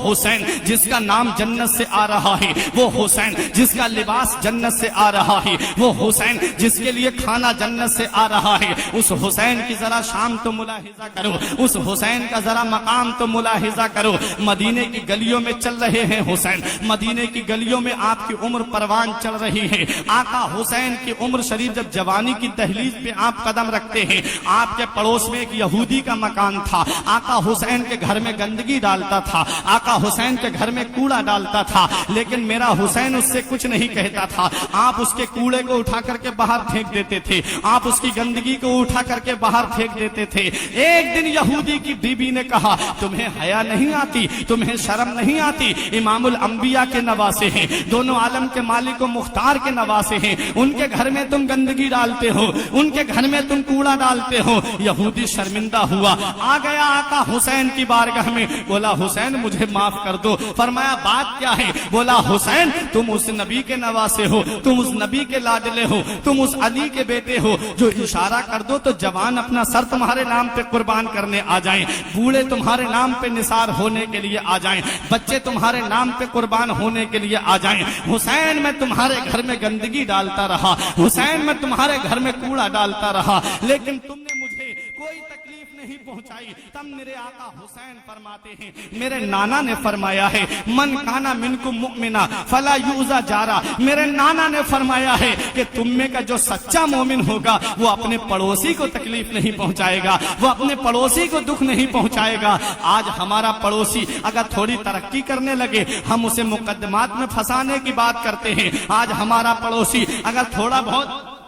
حسین جس کا نام جنت سے آ رہا ہے، وہ حسین جس کا لباس جنت سے آ رہا ہے، وہ حسین جس کے لیے کھانا جنت سے آ رہا ہے، اس حسین کی ذرا شان تو ملاحظہ کرو، اس حسین کا ذرا مقام تو ملاحظہ کرو۔ مدینے کی گلیوں میں چل رہے ہیں حسین، مدینے کی گلیوں میں آپ کی عمر پروان چل رہی ہے۔ آقا حسین کی عمر شریف جب جوانی کی دہلیز پہ آپ قدم رکھتے ہیں، آپ کے پڑوس میں ایک یہودی کا مکان تھا، آقا حسین کے گھر میں گندگی ڈالتا تھا، آقا حسین کے گھر میں کوڑا ڈالتا تھا، لیکن میرا حسین اس سے کچھ نہیں کہتا تھا۔ آپ اس کے کوڑے کو اٹھا کر کے باہر پھینک دیتے تھے، آپ اس کی گندگی کو اٹھا کر کے باہر پھینک دیتے تھے۔ ایک دن یہودی کی بیوی نے کہا، تمہیں حیا نہیں آتی، تمہیں شرم نہیں آتی؟ امام الانبیاء کے نواسے ہیں، دونوں عالم کے مالک و مختار کے نواسے ہیں، ان کے گھر میں تم گندگی ڈالتے ہو، ان کے گھر میں تم کوڑا ڈالتے ہو۔ یہودی شرمندہ ہوا، آ گیا آقا حسین کی بارگاہ میں، بولا حسین مجھے معاف کر دو۔ فرمایا بات کیا ہے؟ بولا حسین تم اس نبی کے نواسے ہو، تم اس نبی کے لاڈلے ہو، تم اس علی کے بیٹے ہو، جو اشارہ کر دو تو جوان اپنا سر تمہارے نام پہ قربان کرنے آ جائیں، بوڑھے تمہارے نام پہ نثار ہونے کے لیے آ جائیں، بچے تمہارے نام پہ قربان ہونے کے لیے آ جائیں۔ حسین میں تمہارے گھر میں گندگی ڈالتا رہا، حسین میں تمہارے گھر میں کوڑا ڈالتا رہا، لیکن تم نے مجھے کوئی تکلیف نہیں پہنچائی۔ تب میرے آقا حسین فرماتے ہیں، میرے نانا نے فرمایا ہے، من کانا منکم مؤمنا فلا یؤذى جارا، میرے نانا نے فرمایا ہے کہ تم میں کا جو سچا مومن ہوگا وہ اپنے پڑوسی کو تکلیف نہیں پہنچائے گا، وہ اپنے پڑوسی کو دکھ نہیں پہنچائے گا۔ آج ہمارا پڑوسی اگر تھوڑی ترقی کرنے لگے، ہم اسے مقدمات میں پھنسانے کی بات کرتے ہیں۔ آج ہمارا پڑوسی اگر تھوڑا بہت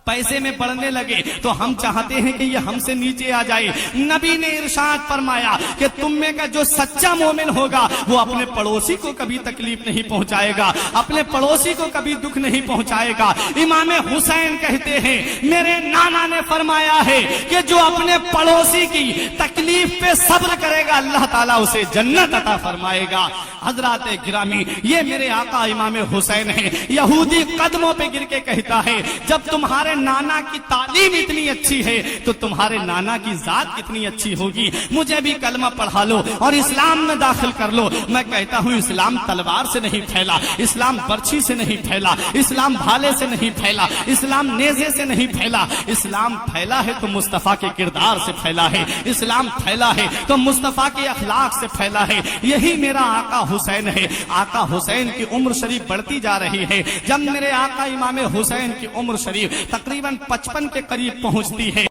پیسے میں بڑھنے لگے تو ہم چاہتے ہیں کہ یہ ہم سے نیچے آ جائے۔ نبی نے ارشاد فرمایا کہ تم میں کا جو سچا مومن ہوگا وہ اپنے پڑوسی کو کبھی تکلیف نہیں پہنچائے گا، اپنے پڑوسی کو کبھی دکھ نہیں پہنچائے گا۔ امام حسین کہتے ہیں، میرے نانا نے فرمایا ہے کہ جو اپنے پڑوسی کی تکلیف پہ صبر کرے گا اللہ تعالیٰ اسے جنت عطا فرمائے گا۔ حضرات گرامی، یہ میرے آقا امام حسین ہیں۔ یہودی قدموں پہ گر کے کہتا ہے، جب تمہارے نانا کی تعلیم اتنی اچھی ہے تو تمہارے نانا کی ذات کتنی اچھی ہوگی، مجھے بھی کلمہ پڑھا لو اور اسلام میں داخل کر لو۔ میں کہتا ہوں اسلام تلوار سے نہیں پھیلا، اسلام برچھی سے نہیں پھیلا، اسلام بھالے سے نہیں پھیلا، اسلام نیزے سے نہیں پھیلا، اسلام پھیلا ہے تو مصطفیٰ کے کردار سے پھیلا ہے، اسلام پھیلا ہے تو مصطفیٰ کے اخلاق سے پھیلا ہے۔ یہی میرا آقا حسین ہے۔ آقا حسین کی عمر شریف بڑھتی جا رہی ہے۔ جب میرے آقا امام حسین کی عمر شریف تقریباً 55 کے قریب پہنچتی ہے